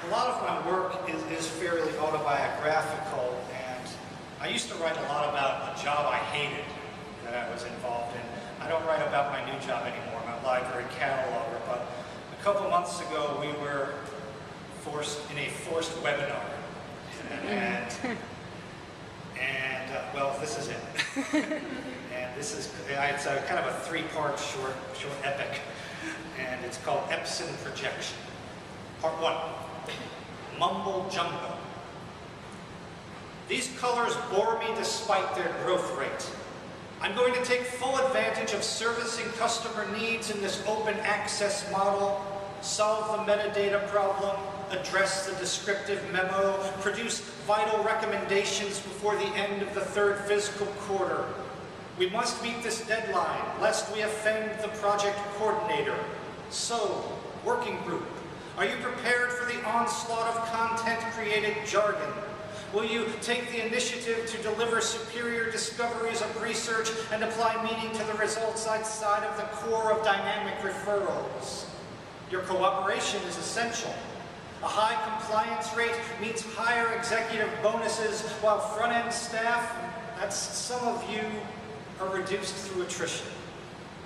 A lot of my work is fairly autobiographical, and I used to write a lot about a job I hated that I was involved in. I don't write about my new job anymore, my library cataloger, but a couple months ago we were in a forced webinar, and well, this is it. And this is, it's a kind of a three-part short epic, and it's called Epson Projection. Part 1, Mumbo Jumbo. These colors bore me despite their growth rate. I'm going to take full advantage of servicing customer needs in this open access model, solve the metadata problem, address the descriptive memo, produce vital recommendations before the end of the 3rd fiscal quarter. We must meet this deadline, lest we offend the project coordinator. So, working group, are you prepared for the onslaught of content-created jargon? Will you take the initiative to deliver superior discoveries of research and apply meaning to the results outside of the core of dynamic referrals? Your cooperation is essential. A high compliance rate means higher executive bonuses, while front-end staff, that's some of you, are reduced through attrition.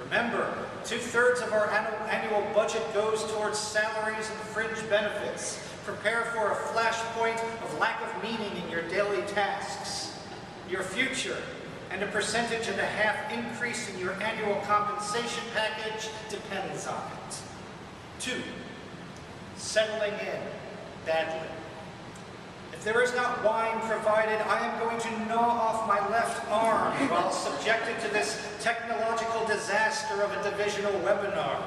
Remember, 2/3 of our annual budget goes towards salaries and fringe benefits. Prepare for a flashpoint of lack of meaning in your daily tasks. Your future and a 1.5% increase in your annual compensation package depends on it. 2, settling in badly. If there is not wine provided, I am going to gnaw off my left arm while subjected to this technological disaster of a divisional webinar.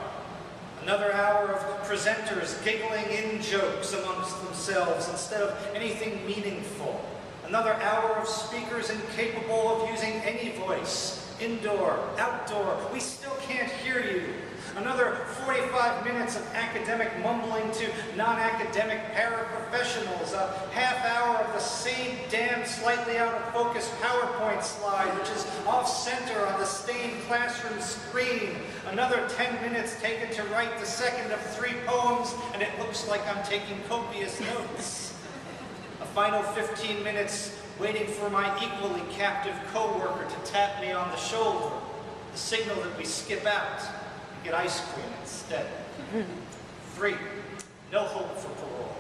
Another hour of presenters giggling in jokes amongst themselves instead of anything meaningful. Another hour of speakers incapable of using any voice, indoor, outdoor, we still can't hear you. Another 45 minutes of academic mumbling to non-academic paraprofessionals, a half hour of the same damn slightly out of focus PowerPoint slide, which is off-center on the stained classroom screen. Another 10 minutes taken to write the second of 3 poems, and it looks like I'm taking copious notes. A final 15 minutes waiting for my equally captive coworker to tap me on the shoulder, the signal that we skip out. Get ice cream instead. 3, no hope for parole.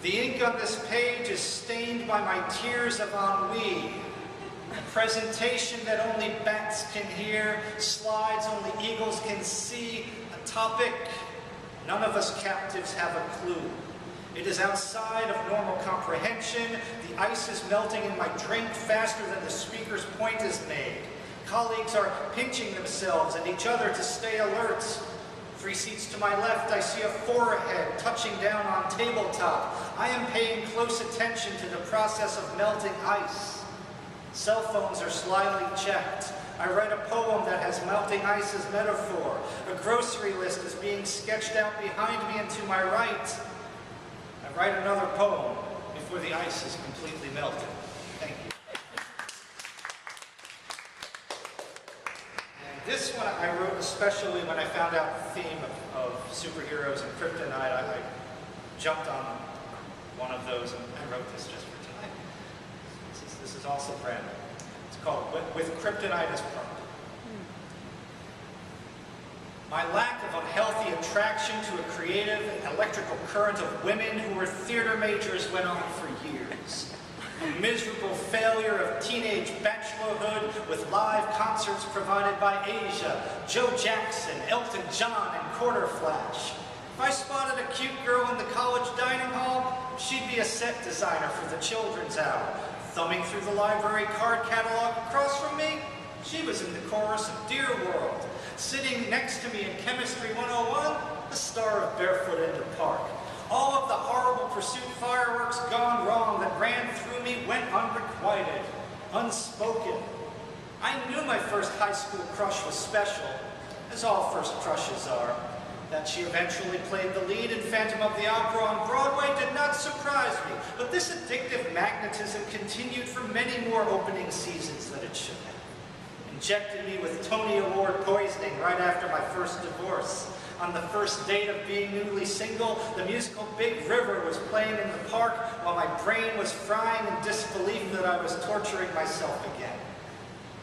The ink on this page is stained by my tears of ennui. A presentation that only bats can hear, slides only eagles can see, a topic none of us captives have a clue. It is outside of normal comprehension. The ice is melting in my drink faster than the speaker's point is made. Colleagues are pinching themselves and each other to stay alert. 3 seats to my left, I see a forehead touching down on tabletop. I am paying close attention to the process of melting ice. Cell phones are slyly checked. I write a poem that has melting ice as metaphor. A grocery list is being sketched out behind me and to my right. I write another poem before the ice is completely melted. Thank you. This one I wrote especially when I found out the theme of superheroes and kryptonite. I jumped on one of those and I wrote this just for tonight. This is also brand new. It's called With Kryptonite as Prop. My lack of unhealthy attraction to a creative and electrical current of women who were theater majors went on for years. A miserable failure of teenage bachelorhood with live concerts provided by Asia, Joe Jackson, Elton John, and Quarter Flash. If I spotted a cute girl in the college dining hall, she'd be a set designer for the children's hour. Thumbing through the library card catalog across from me, she was in the chorus of Dear World. Sitting next to me in Chemistry 101, the star of Barefoot in the Park. All of the horrible pursuit fireworks gone wrong that ran through me went unrequited, unspoken. I knew my first high school crush was special, as all first crushes are. That she eventually played the lead in Phantom of the Opera on Broadway did not surprise me, but this addictive magnetism continued for many more opening seasons than it should have. Injected me with Tony Award poisoning right after my first divorce. On the first date of being newly single, the musical Big River was playing in the park while my brain was frying in disbelief that I was torturing myself again.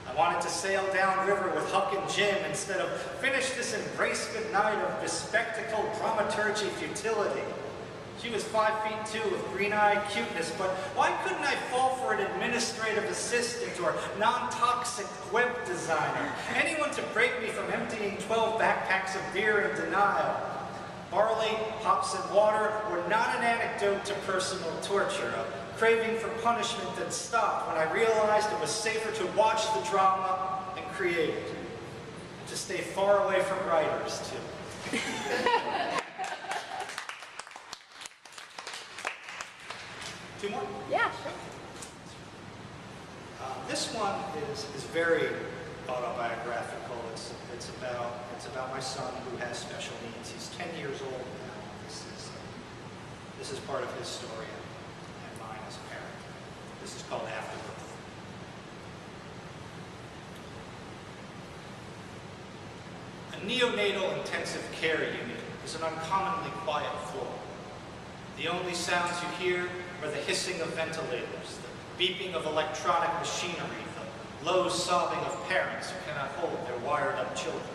I wanted to sail downriver with Huck and Jim instead of finish this embrace goodnight of bespectacled dramaturgy futility. She was 5'2" with green-eyed cuteness, but why couldn't I fall for an administrative assistant or non-toxic web designer? Anyone to break me from emptying 12 backpacks of beer in denial. Barley, hops, and water were not an anecdote to personal torture, a craving for punishment that stopped when I realized it was safer to watch the drama and create it. And to stay far away from writers, too. Two more? Yeah, sure. This one is very autobiographical. It's about my son who has special needs. He's 10 years old now. This is part of his story and mine as a parent. This is called Afterbirth. A neonatal intensive care unit is an uncommonly quiet floor. The only sounds you hear are the hissing of ventilators, the beeping of electronic machinery, the low sobbing of parents who cannot hold their wired-up children.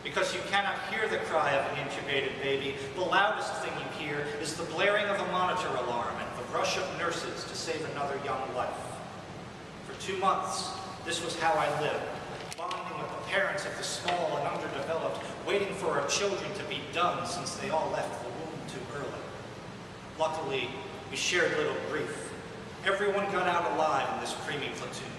Because you cannot hear the cry of an incubated baby, the loudest thing you hear is the blaring of a monitor alarm and the rush of nurses to save another young life. For 2 months, this was how I lived, bonding with the parents of the small and underdeveloped, waiting for our children to be done since they all left the womb too early. Luckily, we shared little grief. Everyone got out alive in this creamy platoon.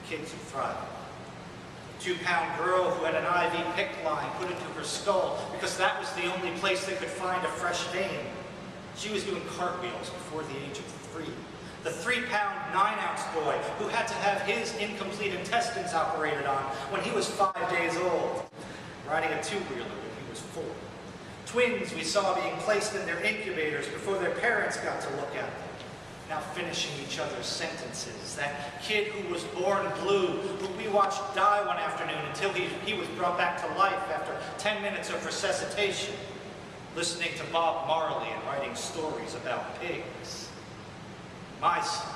The kids who thrived. A 2-pound girl who had an IV PICC line put into her skull because that was the only place they could find a fresh vein. She was doing cartwheels before the age of 3. The 3-pound, 9-ounce boy who had to have his incomplete intestines operated on when he was 5 days old, riding a 2-wheeler when he was 4. Twins we saw being placed in their incubators before their parents got to look at them, now finishing each other's sentences. That kid who was born blue, who we watched die one afternoon until he was brought back to life after 10 minutes of resuscitation, listening to Bob Marley and writing stories about pigs. My son,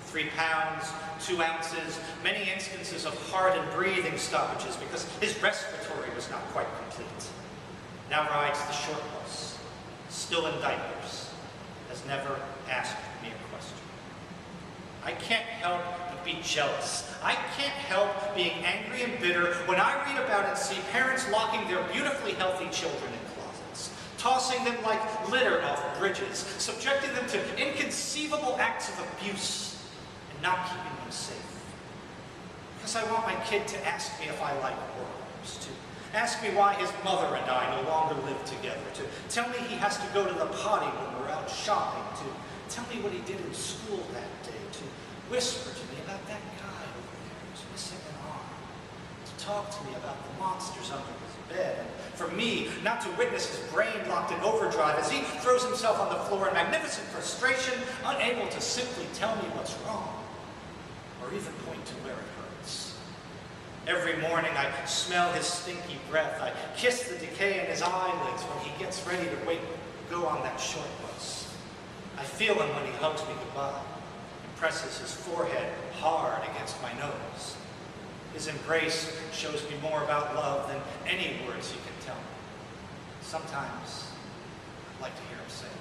3 pounds, 2 ounces, many instances of heart and breathing stoppages because his respiratory was not quite complete. Now rides the short bus, still in diapers, has never asked me a question. I can't help but be jealous. I can't help being angry and bitter when I read about and see parents locking their beautifully healthy children in closets, tossing them like litter off bridges, subjecting them to inconceivable acts of abuse, and not keeping them safe. Because I want my kid to ask me if I like worms, to ask me why his mother and I no longer live together, to tell me he has to go to the potty when we're out shopping, to tell me what he did in school that day, to whisper to me about that guy over there who's missing an arm, to talk to me about the monsters under his bed, and for me not to witness his brain locked in overdrive as he throws himself on the floor in magnificent frustration, unable to simply tell me what's wrong, or even point to where it hurts. Every morning I smell his stinky breath. I kiss the decay in his eyelids when he gets ready to go on that short bus. I feel him when he hugs me goodbye and presses his forehead hard against my nose. His embrace shows me more about love than any words he can tell me. Sometimes I'd like to hear him say it.